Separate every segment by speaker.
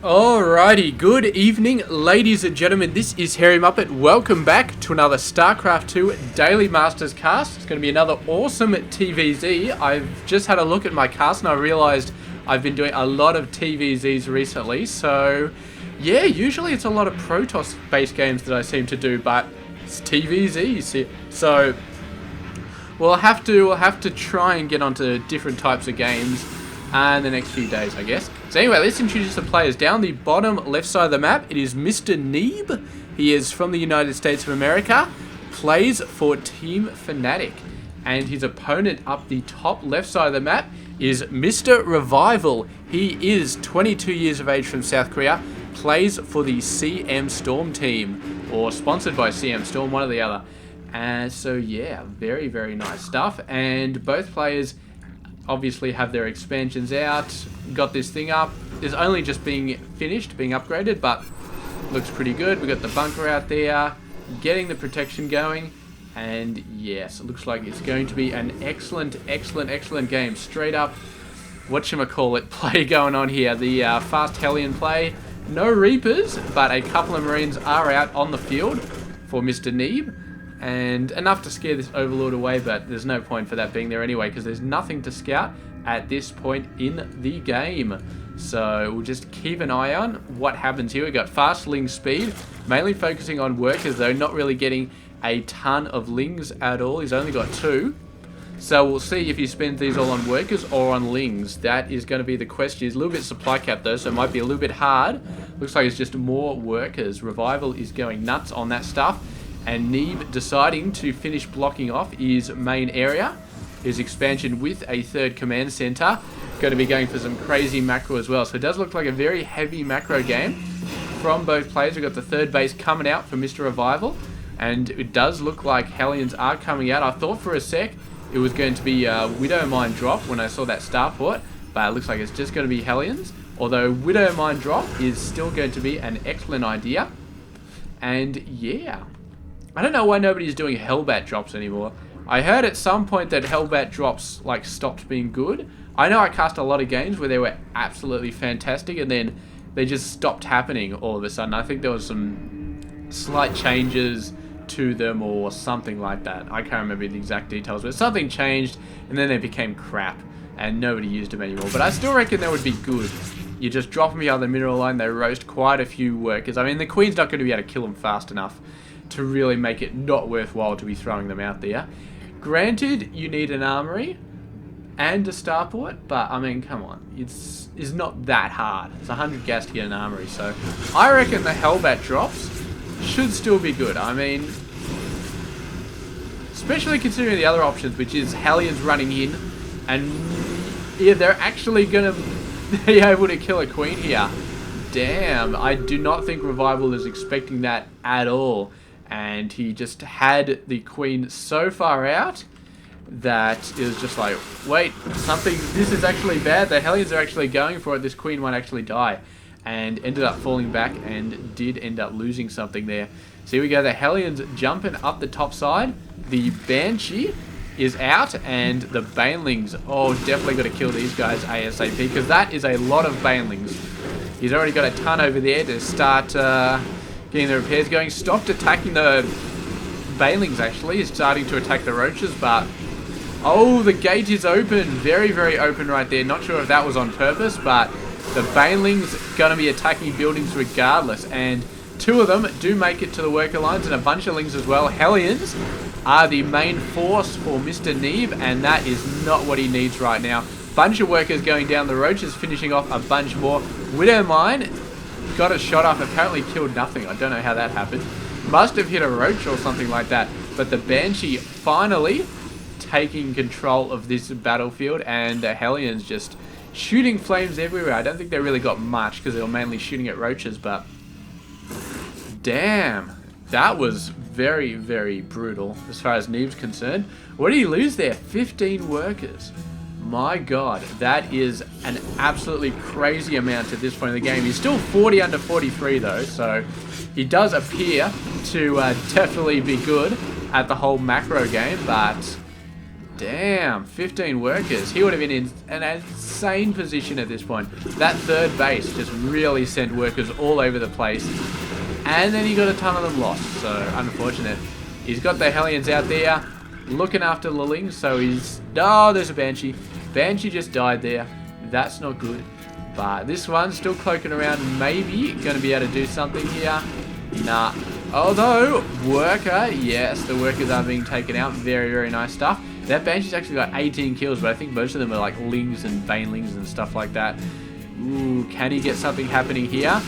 Speaker 1: Alrighty, good evening ladies and gentlemen, this is Harry Muppet. Welcome back to another Starcraft 2 Daily Masters cast. It's going to be another awesome TvZ. I've just had a look at my cast and I realised I've been doing a lot of TvZs recently. So yeah, usually it's a lot of Protoss based games that I seem to do, but it's TvZs. So we'll have to try and get onto different types of games in the next few days, I guess. So anyway, let's introduce the players. Down the bottom left side of the map, it is Mr. Neeb. He is from the United States of America, plays for Team Fnatic. And his opponent up the top left side of the map is Mr. Revival. He is 22 years of age from South Korea, plays for the CM Storm team, or sponsored by CM Storm, one or the other. And so yeah, very, very nice stuff. And both players obviously have their expansions out, got this thing up. It's only just being finished, being upgraded, but looks pretty good. We got the bunker out there, getting the protection going, and yes, it looks like it's going to be an excellent game. Straight up, whatchamacallit play going on here. The fast Hellion play. No Reapers, but a couple of Marines are out on the field for Mr. Neeb. And enough to scare this Overlord away, but there's no point for that being there anyway, because there's nothing to scout at this point in the game. So we'll just keep an eye on what happens here. We've got fast Ling speed, mainly focusing on workers though, not really getting a ton of Lings at all. He's only got 2. So we'll see if he spends these all on workers or on Lings. That is going to be the question. He's a little bit supply capped though, so it might be a little bit hard. Looks like it's just more workers. Revival is going nuts on that stuff. And Neeb deciding to finish blocking off his main area, his expansion with a 3rd command center. Going to be going for some crazy macro as well. So it does look like a very heavy macro game from both players. We've got the 3rd base coming out for Mr. Revival. And it does look like Hellions are coming out. I thought for a sec it was going to be Widow Mine drop when I saw that starport. But it looks like it's just going to be Hellions. Although Widow Mine drop is still going to be an excellent idea. And yeah, I don't know why nobody's doing Hellbat drops anymore. I heard at some point that Hellbat drops like stopped being good. I know I cast a lot of games where they were absolutely fantastic and then they just stopped happening all of a sudden. I think there was some slight changes to them or something like that. I can't remember the exact details, but something changed and then they became crap and nobody used them anymore. But I still reckon they would be good. You just drop them out of the mineral line, they roast quite a few workers. I mean, the Queen's not going to be able to kill them fast enough to really make it not worthwhile to be throwing them out there. Granted, you need an armory and a starport, but I mean, come on, it's not that hard. It's 100 gas to get an armory, so I reckon the Hellbat drops should still be good. I mean, especially considering the other options, which is Hellions running in, and yeah, they're actually gonna be able to kill a Queen here. Damn, I do not think Revival is expecting that at all. And he just had the Queen so far out that it was just like, wait, this is actually bad. The Hellions are actually going for it. This Queen won't actually die. And ended up falling back and did end up losing something there. So here we go, the Hellions jumping up the top side. The Banshee is out and the Banelings, oh, definitely got to kill these guys ASAP because that is a lot of Banelings. He's already got a ton over there to start getting the repairs going. Stopped attacking the Banelings actually. He's starting to attack the Roaches, but oh, the gate is open. Very, very open right there. Not sure if that was on purpose, but the Banelings going to be attacking buildings regardless. And 2 of them do make it to the worker lines and a bunch of Lings as well. Hellions are the main force for Mr. Neeb, and that is not what he needs right now. Bunch of workers going down. The Roaches finishing off a bunch more. Widow Mine got a shot up, apparently killed nothing. I don't know how that happened. Must have hit a Roach or something like that. But the Banshee finally taking control of this battlefield, and the Hellions just shooting flames everywhere. I don't think they really got much because they were mainly shooting at Roaches, but damn, that was very, very brutal as far as Neeb's concerned. What did he lose there? 15 workers. My God, that is an absolutely crazy amount at this point in the game. He's still 40 under 43 though, so he does appear to definitely be good at the whole macro game, but Damn, 15 workers. He would have been in an insane position at this point. That third base just really sent workers all over the place. And then he got a ton of them lost, so unfortunate. He's got the Hellions out there looking after Liling, so he's... Oh, there's a Banshee. Banshee just died there. That's not good. But this one's still cloaking around, maybe going to be able to do something here. Nah. Although, worker, yes, the workers are being taken out. Very, very nice stuff. That Banshee's actually got 18 kills, but I think most of them are like Lings and Banelings and stuff like that. Ooh, can he get something happening here?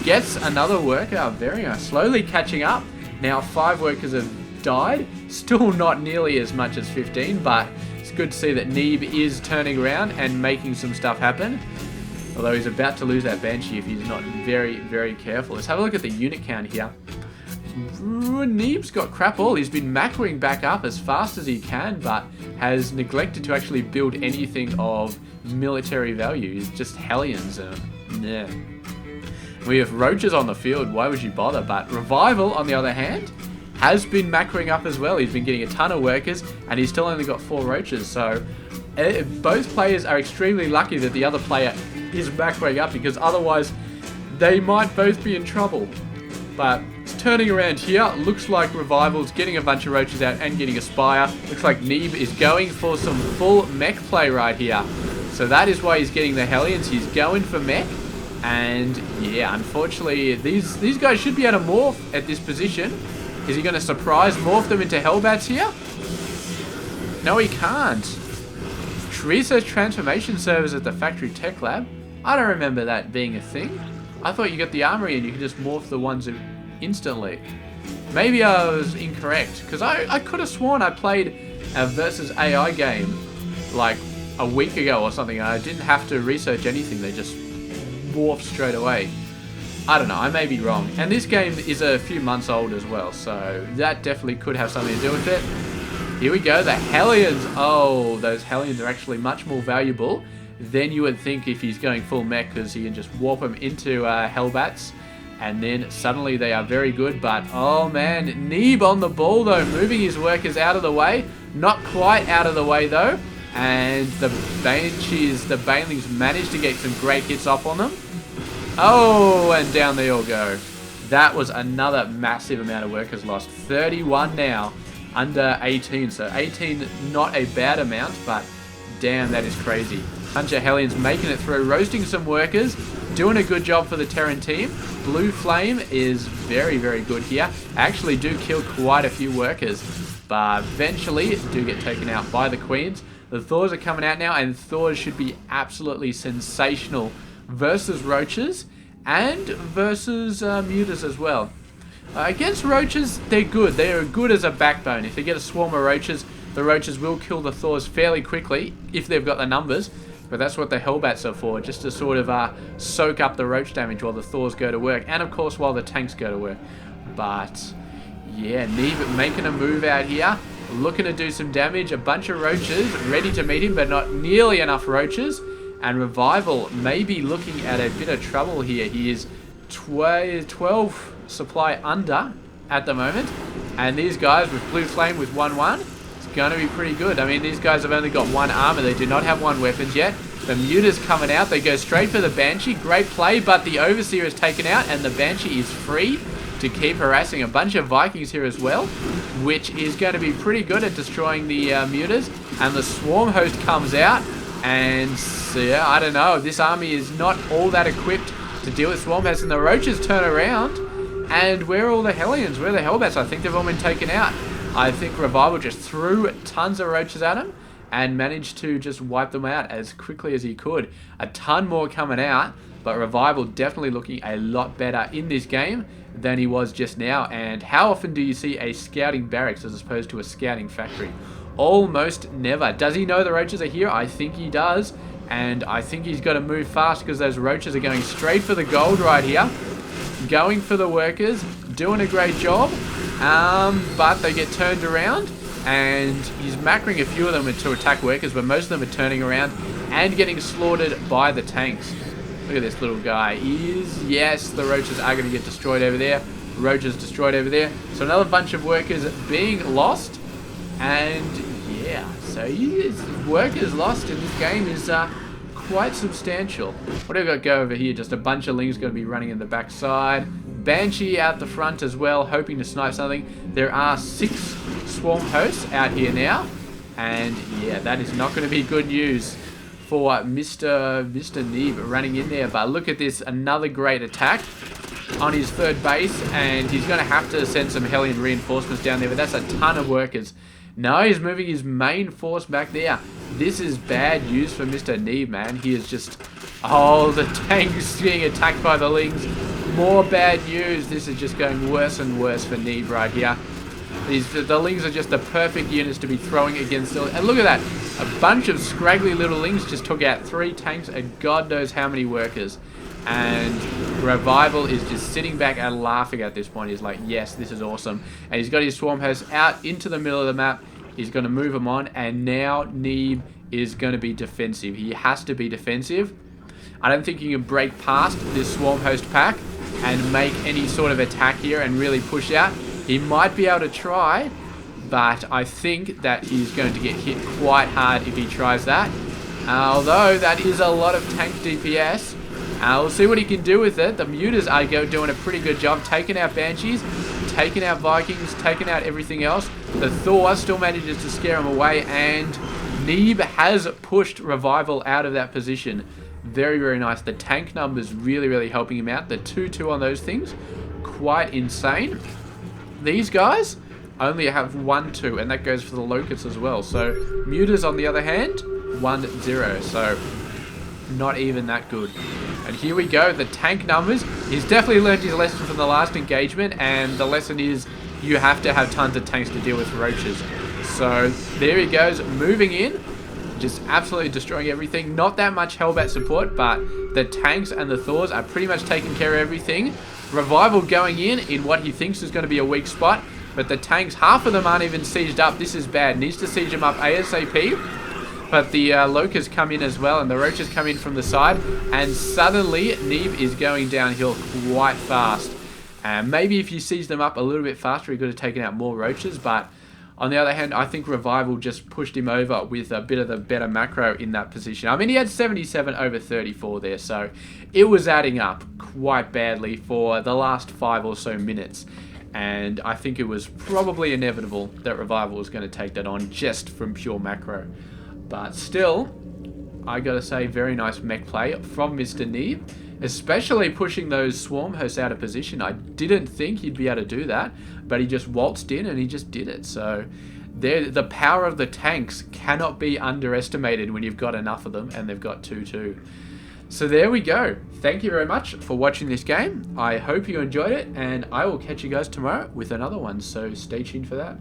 Speaker 1: Gets another worker. Very nice. Slowly catching up. Now 5 workers have died. Still not nearly as much as 15, but it's good to see that Neeb is turning around and making some stuff happen. Although he's about to lose that Banshee if he's not very, very careful. Let's have a look at the unit count here. Neeb's got crap all. He's been macroing back up as fast as he can, but has neglected to actually build anything of military value. He's just Hellions. Yeah. We have Roaches on the field. Why would you bother? But Revival, on the other hand, has been macroing up as well. He's been getting a ton of workers, and he's still only got 4 Roaches. So both players are extremely lucky that the other player is macroing up, because otherwise they might both be in trouble. But it's turning around here. Looks like Revival's getting a bunch of Roaches out and getting a Spire. Looks like Neeb is going for some full mech play right here. So that is why he's getting the Hellions. He's going for mech. And yeah, unfortunately, these guys should be able to morph at this position. Is he going to surprise morph them into Hellbats here? No, he can't. Research transformation servers at the factory tech lab. I don't remember that being a thing. I thought you got the armory and you could just morph the ones instantly. Maybe I was incorrect, because I could have sworn I played a versus AI game like a week ago or something, and I didn't have to research anything. They just morphed straight away. I don't know, I may be wrong. And this game is a few months old as well, so that definitely could have something to do with it. Here we go, the Hellions. Oh, those Hellions are actually much more valuable than you would think if he's going full mech, because he can just warp them into Hellbats, and then suddenly they are very good. But, oh man, Neeb on the ball though, moving his workers out of the way. Not quite out of the way though. And the Banshees, the Banelings managed to get some great hits off on them. Oh, and down they all go. That was another massive amount of workers lost. 31 now. Under 18, so 18 not a bad amount, but damn, that is crazy. Bunch of Hellions making it through, roasting some workers, doing a good job for the Terran team. Blue Flame is very, very good here. Actually do kill quite a few workers, but eventually do get taken out by the Queens. The Thors are coming out now, and Thors should be absolutely sensational versus Roaches and versus Mutas as well. Against Roaches, they're good. They are good as a backbone. If they get a swarm of Roaches, the Roaches will kill the Thors fairly quickly if they've got the numbers. But that's what the Hellbats are for, just to sort of soak up the Roach damage while the Thors go to work. And of course, while the tanks go to work. But yeah, Neeb making a move out here. Looking to do some damage. A bunch of Roaches ready to meet him, but not nearly enough Roaches. And Revival may be looking at a bit of trouble here. He is 12 supply under at the moment, and these guys with Blue Flame with 1-1, it's going to be pretty good. I mean, these guys have only got 1 armor. They do not have 1 weapons yet. The Muta's coming out. They go straight for the Banshee. Great play, but the Overseer is taken out, and the Banshee is free to keep harassing a bunch of Vikings here as well, which is going to be pretty good at destroying the Mutas. And the Swarm Host comes out, and so, yeah, I don't know. This army is not all that equipped to deal with Swarm Hosts, and the Roaches turn around. And where are all the Hellions? Where are the Hellbats? I think they've all been taken out. I think Revival just threw tons of Roaches at him and managed to just wipe them out as quickly as he could. A ton more coming out, but Revival definitely looking a lot better in this game than he was just now. And how often do you see a scouting barracks as opposed to a scouting factory? Almost never. Does he know the Roaches are here? I think he does. And I think he's got to move fast, because those Roaches are going straight for the gold right here. Going for the workers, doing a great job, but they get turned around, and he's macroing a few of them to attack workers, but most of them are turning around and getting slaughtered by the tanks. Look at this little guy. Yes, the Roaches are going to get destroyed over there. Roaches destroyed over there. So another bunch of workers being lost, and yeah, So his workers lost in this game is quite substantial. What do we got go over here? Just a bunch of lings going to be running in the backside. Banshee out the front as well, hoping to snipe something. There are 6 swarm hosts out here now. And yeah, that is not going to be good news for Mr. Neeb running in there. But look at this, another great attack on his third base. And he's going to have to send some Hellion reinforcements down there. But that's a ton of workers. No, he's moving his main force back there. This is bad news for Mr. Neeb, man. He is just... Oh, the tank's being attacked by the lings. More bad news. This is just going worse and worse for Neeb right here. The lings are just the perfect units to be throwing against. And look at that. A bunch of scraggly little lings just took out 3 tanks and God knows how many workers. And Revival is just sitting back and laughing at this point. He's like, yes, this is awesome. And he's got his swarm hosts out into the middle of the map. He's going to move them on. And now Neeb is going to be defensive. He has to be defensive. I don't think you can break past this swarm host pack and make any sort of attack here and really push out. He might be able to try, but I think that he's going to get hit quite hard if he tries that. Although that is a lot of tank DPS. We'll see what he can do with it. The Mutas are doing a pretty good job, taking out Banshees, taking out Vikings, taking out everything else. The Thor still manages to scare him away, and Neeb has pushed Revival out of that position. Very, very nice. The tank numbers really, really helping him out. The 2-2 on those things, quite insane. These guys only have 1-2, and that goes for the Locusts as well. So Mutas, on the other hand, 1-0. So not even that good. And here we go. The tank numbers. He's definitely learned his lesson from the last engagement, and the lesson is you have to have tons of tanks to deal with roaches. So there he goes, moving in. Just absolutely destroying everything. Not that much Hellbat support, but the tanks and the Thors are pretty much taking care of everything. Revival going in what he thinks is going to be a weak spot, but the tanks, half of them aren't even sieged up. This is bad. Needs to siege them up ASAP. But the Locusts come in as well, and the Roaches come in from the side, and suddenly Neeb is going downhill quite fast. Maybe if you siege them up a little bit faster, he could have taken out more Roaches, but on the other hand, I think Revival just pushed him over with a bit of the better macro in that position. I mean, he had 77 over 34 there, so it was adding up quite badly for the last 5 or so minutes. And I think it was probably inevitable that Revival was going to take that on just from pure macro. But still, I gotta say, very nice mech play from Mr. Neeb, especially pushing those swarm hosts out of position. I didn't think he'd be able to do that, but he just waltzed in and he just did it. So the power of the tanks cannot be underestimated when you've got enough of them, and they've got 2-2. So there we go. Thank you very much for watching this game. I hope you enjoyed it, and I will catch you guys tomorrow with another one, so stay tuned for that.